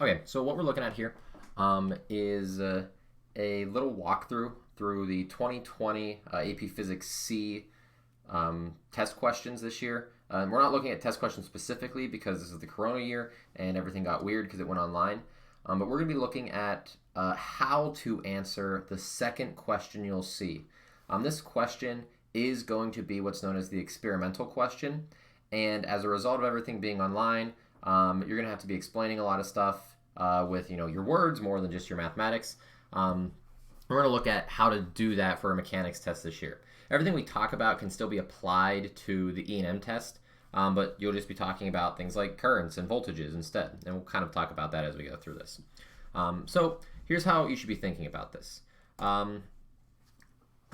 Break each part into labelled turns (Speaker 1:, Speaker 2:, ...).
Speaker 1: Okay, so what we're looking at here is a little walkthrough through the 2020 AP Physics C test questions this year. We're not looking at test questions specifically because this is the Corona year and everything got weird because it went online. But we're going to be looking at how to answer the second question you'll see. This question is going to be what's known as the experimental question. And as a result of everything being online, you're going to have to be explaining a lot of stuff with your words more than just your mathematics. We're going to look at how to do that for a mechanics test this year. Everything we talk about can still be applied to the E&M test, but you'll just be talking about things like currents and voltages instead, and we'll kind of talk about that as we go through this. So here's how you should be thinking about this.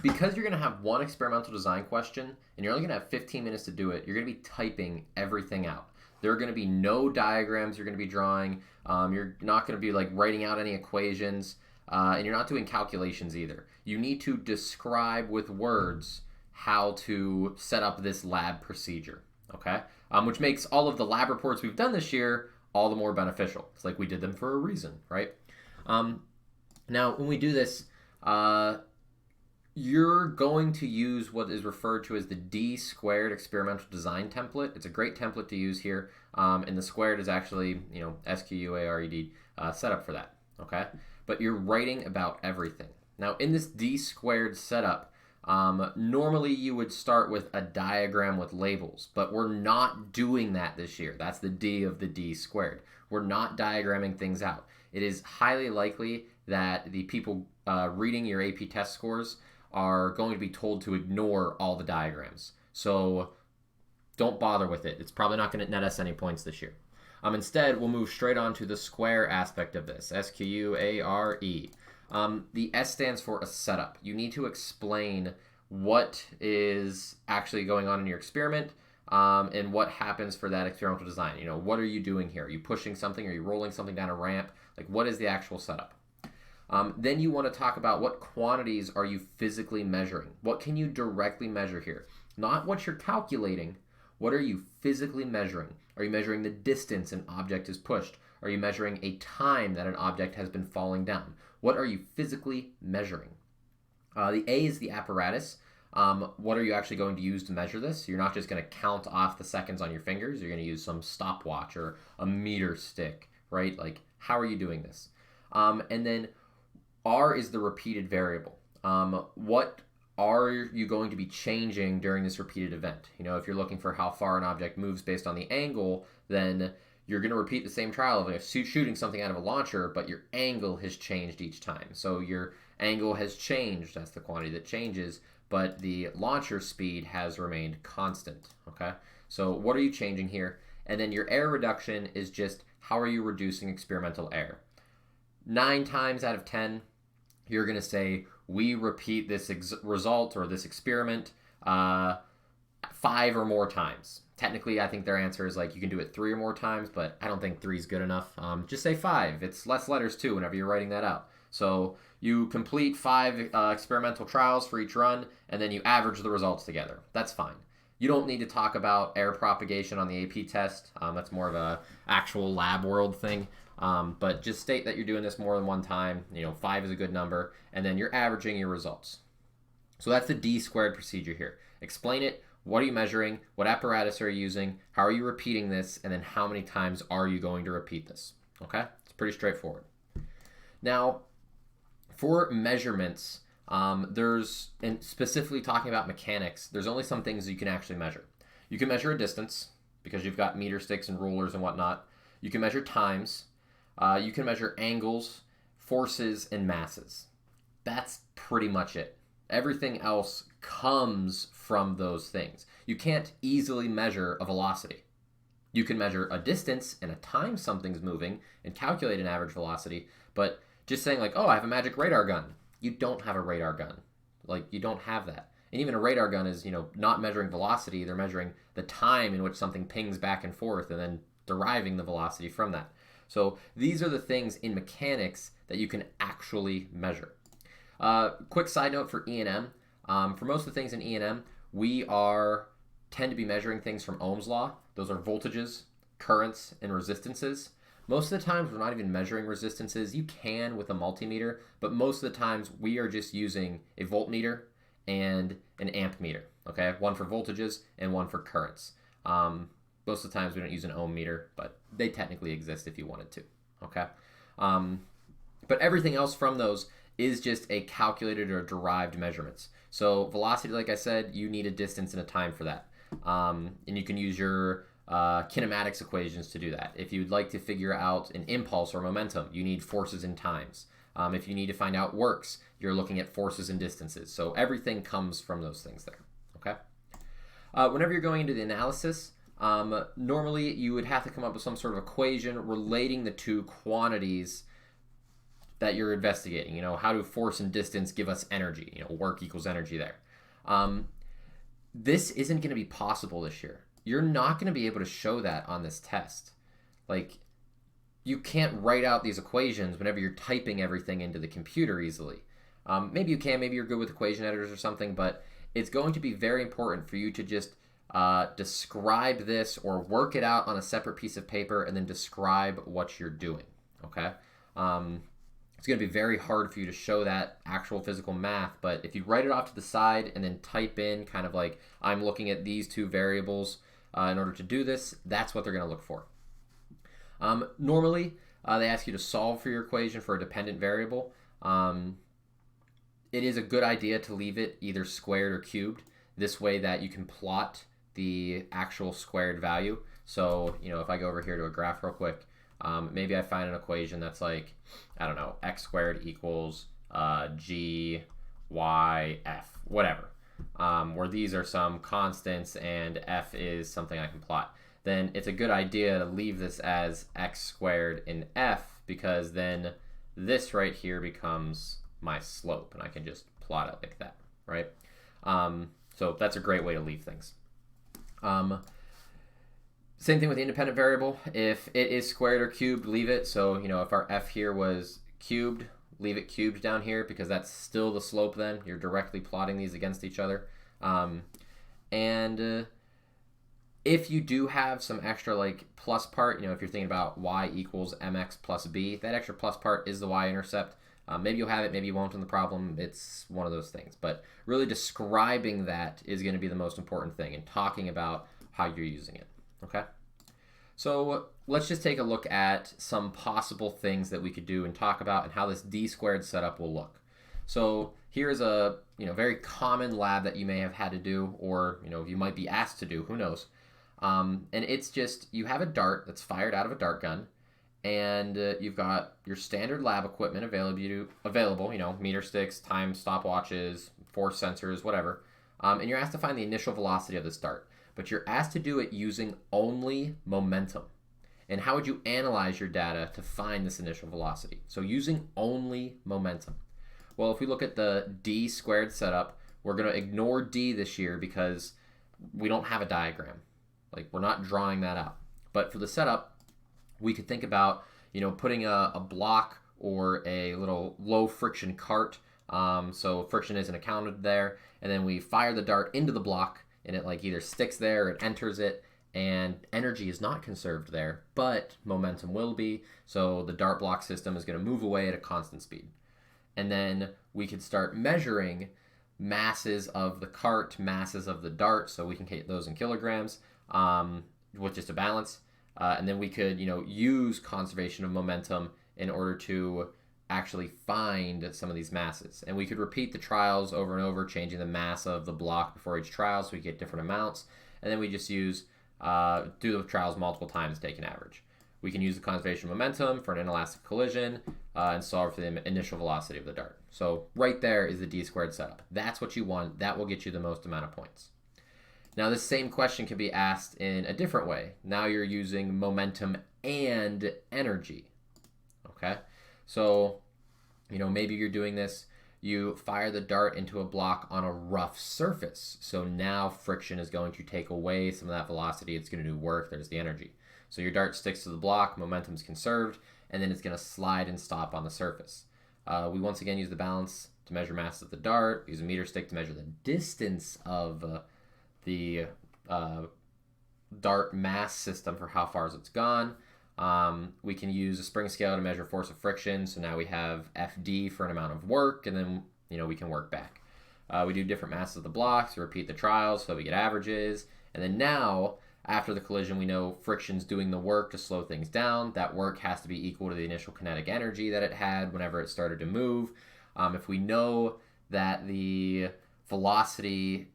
Speaker 1: Because you're going to have one experimental design question, and you're only going to have 15 minutes to do it, you're going to be typing everything out. There are going to be no diagrams you're going to be drawing. You're not going to be writing out any equations, and you're not doing calculations either. You need to describe with words how to set up this lab procedure, okay? Which makes all of the lab reports we've done this year all the more beneficial. It's like we did them for a reason, right? Now, when we do this, you're going to use what is referred to as the D squared experimental design template. It's a great template to use here, and the squared is actually, SQUARED set up for that, okay? But you're writing about everything. Now, in this D squared setup, normally you would start with a diagram with labels, but we're not doing that this year. That's the D of the D squared. We're not diagramming things out. It is highly likely that the people reading your AP test scores are going to be told to ignore all the diagrams. So don't bother with it. It's probably not going to net us any points this year. Instead, we'll move straight on to the square aspect of this, SQUARE. The S stands for a setup. You need to explain what is actually going on in your experiment and what happens for that experimental design. What are you doing here? Are you pushing something? Are you rolling something down a ramp? What is the actual setup? Then you want to talk about what quantities are you physically measuring. What can you directly measure here? Not what you're calculating. What are you physically measuring? Are you measuring the distance an object is pushed? Are you measuring a time that an object has been falling down? What are you physically measuring? The A is the apparatus. What are you actually going to use to measure this? You're not just going to count off the seconds on your fingers. You're going to use some stopwatch or a meter stick, right? How are you doing this? And then R is the repeated variable. What are you going to be changing during this repeated event? If you're looking for how far an object moves based on the angle, then you're going to repeat the same trial of shooting something out of a launcher, but your angle has changed each time. So your angle has changed, that's the quantity that changes, but the launcher speed has remained constant, okay? So what are you changing here? And then your error reduction is just how are you reducing experimental error? 9 times out of 10, you're going to say, we repeat this result or this experiment 5 or more times. Technically, I think their answer is you can do it 3 or more times, but I don't think 3 is good enough. Just say 5. It's less letters too whenever you're writing that out. So you complete 5 experimental trials for each run, and then you average the results together. That's fine. You don't need to talk about error propagation on the AP test. That's more of a actual lab world thing. But just state that you're doing this more than one time. 5 is a good number, and then you're averaging your results. So that's the D squared procedure here. Explain it. What are you measuring? What apparatus are you using? How are you repeating this? And then how many times are you going to repeat this? Okay? It's pretty straightforward. Now, for measurements, and specifically talking about mechanics, there's only some things you can actually measure. You can measure a distance because you've got meter sticks and rulers and whatnot. You can measure times. You can measure angles, forces, and masses. That's pretty much it. Everything else comes from those things. You can't easily measure a velocity. You can measure a distance and a time something's moving and calculate an average velocity, but just saying oh, I have a magic radar gun. You don't have a radar gun. You don't have that. And even a radar gun is, not measuring velocity. They're measuring the time in which something pings back and forth and then deriving the velocity from that. So these are the things in mechanics that you can actually measure. Quick side note for E&M. For most of the things in E&M, we tend to be measuring things from Ohm's law. Those are voltages, currents, and resistances. Most of the times, we're not even measuring resistances. You can with a multimeter, but most of the times, we are just using a voltmeter and an amp meter, okay? One for voltages and one for currents. Most of the times, we don't use an ohm meter, but they technically exist if you wanted to, okay? But everything else from those is just a calculated or derived measurements. So velocity, like I said, you need a distance and a time for that. And you can use your kinematics equations to do that. If you'd like to figure out an impulse or momentum, you need forces and times. If you need to find out works, you're looking at forces and distances. So everything comes from those things there, okay? Whenever you're going into the analysis, normally you would have to come up with some sort of equation relating the two quantities that you're investigating. You know, how do force and distance give us energy? You know, work equals energy there. This isn't going to be possible this year. You're not going to be able to show that on this test. Like, you can't write out these equations whenever you're typing everything into the computer easily. Maybe you can, maybe you're good with equation editors or something, but it's going to be very important for you to just describe this or work it out on a separate piece of paper and then describe what you're doing, okay? It's going to be very hard for you to show that actual physical math, but if you write it off to the side and then type in kind of like, I'm looking at these two variables in order to do this, that's what they're going to look for. Normally, they ask you to solve for your equation for a dependent variable. It is a good idea to leave it either squared or cubed. This way that you can plot the actual squared value. So, you know, if I go over here to a graph real quick, maybe I find an equation that's like, I don't know, x squared equals g, y, f, whatever, where these are some constants and f is something I can plot. Then it's a good idea to leave this as x squared in f, because then this right here becomes my slope, and I can just plot it like that, right? So that's a great way to leave things. Same thing with the independent variable. If it is squared or cubed, leave it. So, you know, if our f here was cubed, leave it cubed down here because that's still the slope then. You're directly plotting these against each other. If you do have some extra like plus part, you know, if you're thinking about y equals mx plus b, that extra plus part is the y-intercept. Maybe you'll have it, maybe you won't in the problem. It's one of those things. But really describing that is going to be the most important thing and talking about how you're using it. Okay, so let's just take a look at some possible things that we could do and talk about and how this d squared setup will look. So here's a very common lab that you may have had to do, or you might be asked to do, who knows. And it's just, you have a dart that's fired out of a dart gun, and you've got your standard lab equipment available, meter sticks, time stopwatches, force sensors, whatever. And you're asked to find the initial velocity of this dart. But you're asked to do it using only momentum. And how would you analyze your data to find this initial velocity? So using only momentum. Well, if we look at the d squared setup, we're going to ignore d this year because we don't have a diagram. Like, we're not drawing that out. But for the setup, we could think about, putting a block or a little low friction cart. So friction isn't accounted there. And then we fire the dart into the block, and it like either sticks there or it enters it, and energy is not conserved there, but momentum will be. So the dart block system is going to move away at a constant speed. And then we could start measuring masses of the cart, masses of the dart, so we can get those in kilograms with just a balance. And then we could, use conservation of momentum in order to actually find some of these masses. And we could repeat the trials over and over, changing the mass of the block before each trial so we get different amounts. And then we just do the trials multiple times to take an average. We can use the conservation of momentum for an inelastic collision and solve for the initial velocity of the dart. So right there is the d squared setup. That's what you want. That will get you the most amount of points. Now this same question can be asked in a different way. Now you're using momentum and energy. Okay? So, maybe you're doing this, you fire the dart into a block on a rough surface. So now friction is going to take away some of that velocity. It's going to do work. There's the energy. So your dart sticks to the block, momentum's conserved, and then it's going to slide and stop on the surface. We once again use the balance to measure mass of the dart. We use a meter stick to measure the distance of the dart mass system for how far it's gone. We can use a spring scale to measure force of friction. So now we have FD for an amount of work, and then we can work back. We do different masses of the blocks, repeat the trials so we get averages, and then now after the collision we know friction's doing the work to slow things down. That work has to be equal to the initial kinetic energy that it had whenever it started to move. If we know that the velocity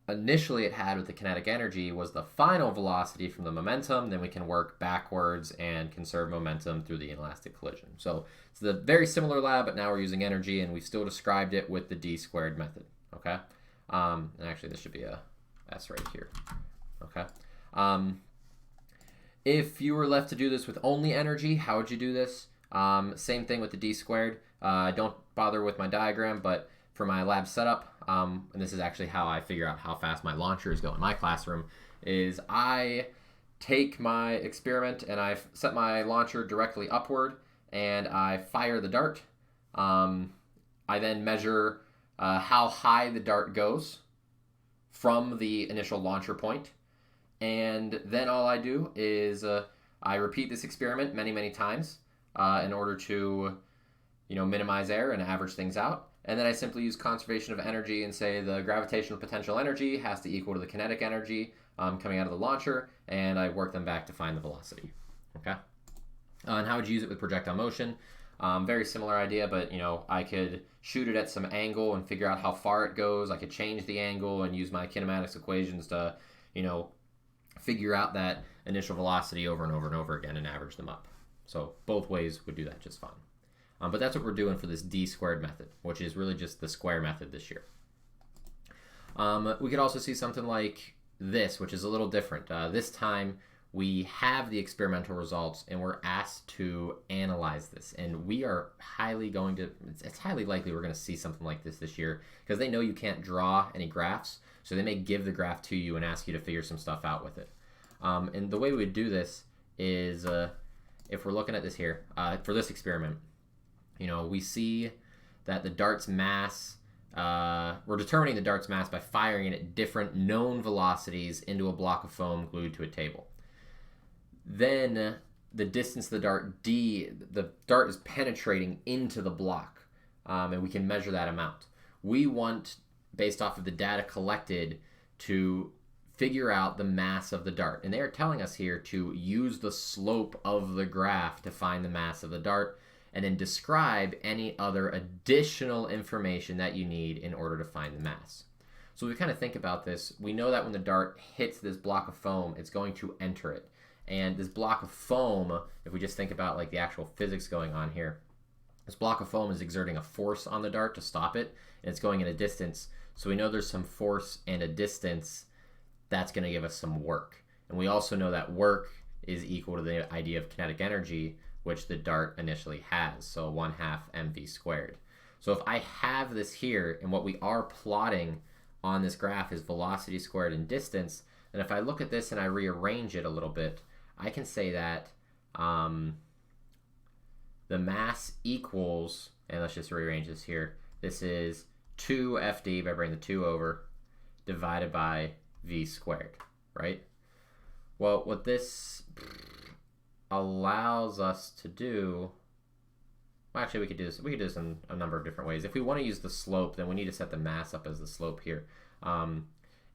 Speaker 1: initially it had with the kinetic energy was the final velocity from the momentum, then we can work backwards and conserve momentum through the inelastic collision. So it's a very similar lab, but now we're using energy, and we've still described it with the d-squared method. Okay, and actually this should be a S right here. Okay, if you were left to do this with only energy, how would you do this? Same thing with the d-squared. Don't bother with my diagram, but for my lab setup, and this is actually how I figure out how fast my launchers go in my classroom, is I take my experiment and I set my launcher directly upward and I fire the dart. I then measure how high the dart goes from the initial launcher point, and then all I do is I repeat this experiment many times in order to minimize error and average things out. And then I simply use conservation of energy and say the gravitational potential energy has to equal to the kinetic energy coming out of the launcher, and I work them back to find the velocity. Okay. And how would you use it with projectile motion? Very similar idea, but I could shoot it at some angle and figure out how far it goes. I could change the angle and use my kinematics equations to, figure out that initial velocity over and over and over again and average them up. So both ways would do that just fine. But that's what we're doing for this d-squared method, which is really just the square method this year. We could also see something like this, which is a little different. This time we have the experimental results and we're asked to analyze this, and we are it's highly likely we're going to see something like this year, because they know you can't draw any graphs, so they may give the graph to you and ask you to figure some stuff out with it. And the way we would do this is if we're looking at this here for this experiment, we see that the dart's mass, we're determining the dart's mass by firing it at different known velocities into a block of foam glued to a table. Then the distance of the dart d, the dart is penetrating into the block, and we can measure that amount. We want, based off of the data collected, to figure out the mass of the dart. And they are telling us here to use the slope of the graph to find the mass of the dart, and then describe any other additional information that you need in order to find the mass. So we kind of think about this. We know that when the dart hits this block of foam, it's going to enter it. And this block of foam, if we just think about like the actual physics going on here, this block of foam is exerting a force on the dart to stop it, and it's going in a distance. So we know there's some force and a distance. That's going to give us some work. And we also know that work is equal to the idea of kinetic energy, which the dart initially has, so 1/2 mv squared. So if I have this here, and what we are plotting on this graph is velocity squared and distance, then if I look at this and I rearrange it a little bit, I can say that the mass equals, and let's just rearrange this here, this is 2FD by bringing the 2 over, divided by v squared, right? Well, what this allows us to do, well, actually we could do this in a number of different ways. If we want to use the slope, then we need to set the mass up as the slope here.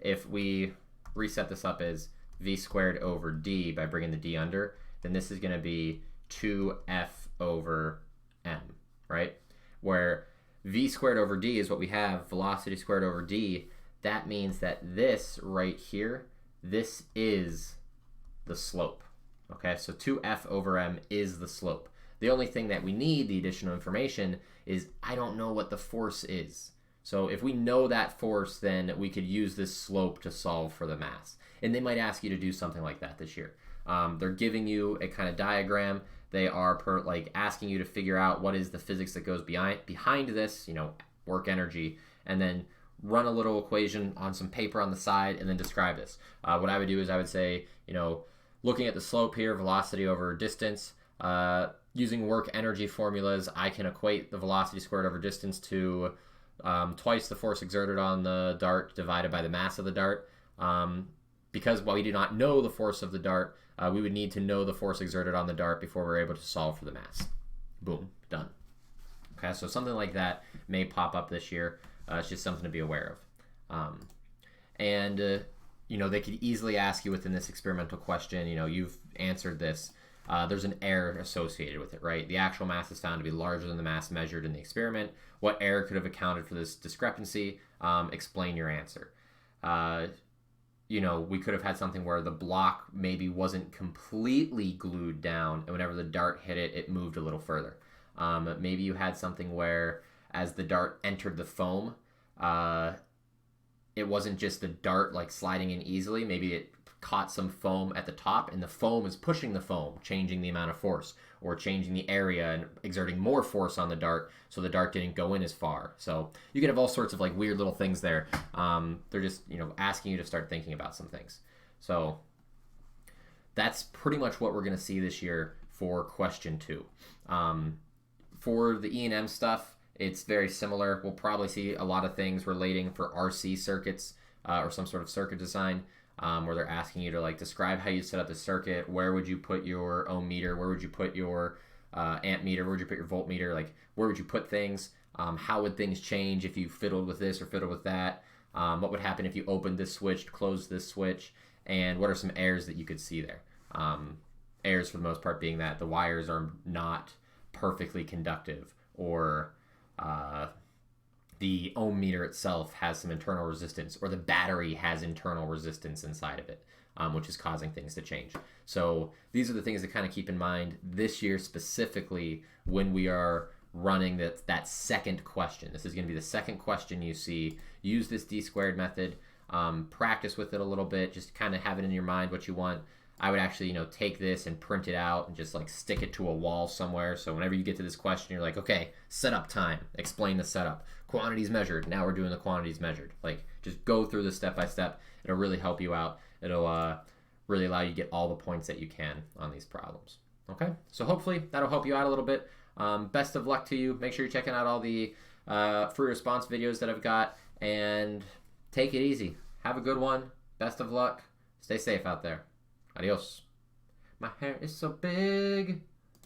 Speaker 1: If we reset this up as v squared over d by bringing the d under, then this is going to be 2f over m, right? Where v squared over d is what we have, velocity squared over d. That means that this right here, this is the slope. Okay, so 2f over m is the slope. The only thing that we need, the additional information, is I don't know what the force is. So if we know that force, then we could use this slope to solve for the mass. And they might ask you to do something like that this year. They're giving you a kind of diagram. They are asking you to figure out what is the physics that goes behind this, work energy, and then run a little equation on some paper on the side and then describe this. What I would do is I would say, looking at the slope here, velocity over distance, using work energy formulas, I can equate the velocity squared over distance to twice the force exerted on the dart divided by the mass of the dart. because while we do not know the force of the dart, we would need to know the force exerted on the dart before we're able to solve for the mass. Boom, done. Okay, so something like that may pop up this year. It's just something to be aware of. They could easily ask you within this experimental question, you've answered this. There's an error associated with it, right? The actual mass is found to be larger than the mass measured in the experiment. What error could have accounted for this discrepancy? Explain your answer. We could have had something where the block maybe wasn't completely glued down, and whenever the dart hit it, it moved a little further. Maybe you had something where as the dart entered the foam, it wasn't just the dart like sliding in easily. Maybe it caught some foam at the top, and the foam is pushing the foam, changing the amount of force, or changing the area and exerting more force on the dart, so the dart didn't go in as far. So you could have all sorts of like weird little things there. They're just asking you to start thinking about some things. So that's pretty much what we're going to see this year for question 2. For the E&M stuff, it's very similar. We'll probably see a lot of things relating for RC circuits or some sort of circuit design, where they're asking you to like describe how you set up the circuit. Where would you put your ohm meter? Where would you put your amp meter? Where would you put your voltmeter? Like, where would you put things? How would things change if you fiddled with this or fiddled with that? What would happen if you opened this switch, closed this switch? And what are some errors that you could see there? Errors for the most part being that the wires are not perfectly conductive, or the ohm meter itself has some internal resistance, or the battery has internal resistance inside of it, which is causing things to change. So these are the things to kind of keep in mind this year, specifically when we are running that second question. This is going to be the second question you see. Use this d-squared method. Practice with it a little bit. Just kind of have it in your mind what you want. I would actually, take this and print it out and just like stick it to a wall somewhere. So whenever you get to this question, you're like, okay, setup time. Explain the setup. Quantities measured. Now we're doing the quantities measured. Like, just go through this step by step. It'll really help you out. It'll really allow you to get all the points that you can on these problems. Okay, so hopefully that'll help you out a little bit. Best of luck to you. Make sure you're checking out all the free response videos that I've got, and take it easy. Have a good one. Best of luck. Stay safe out there. Adios. My hair is so big.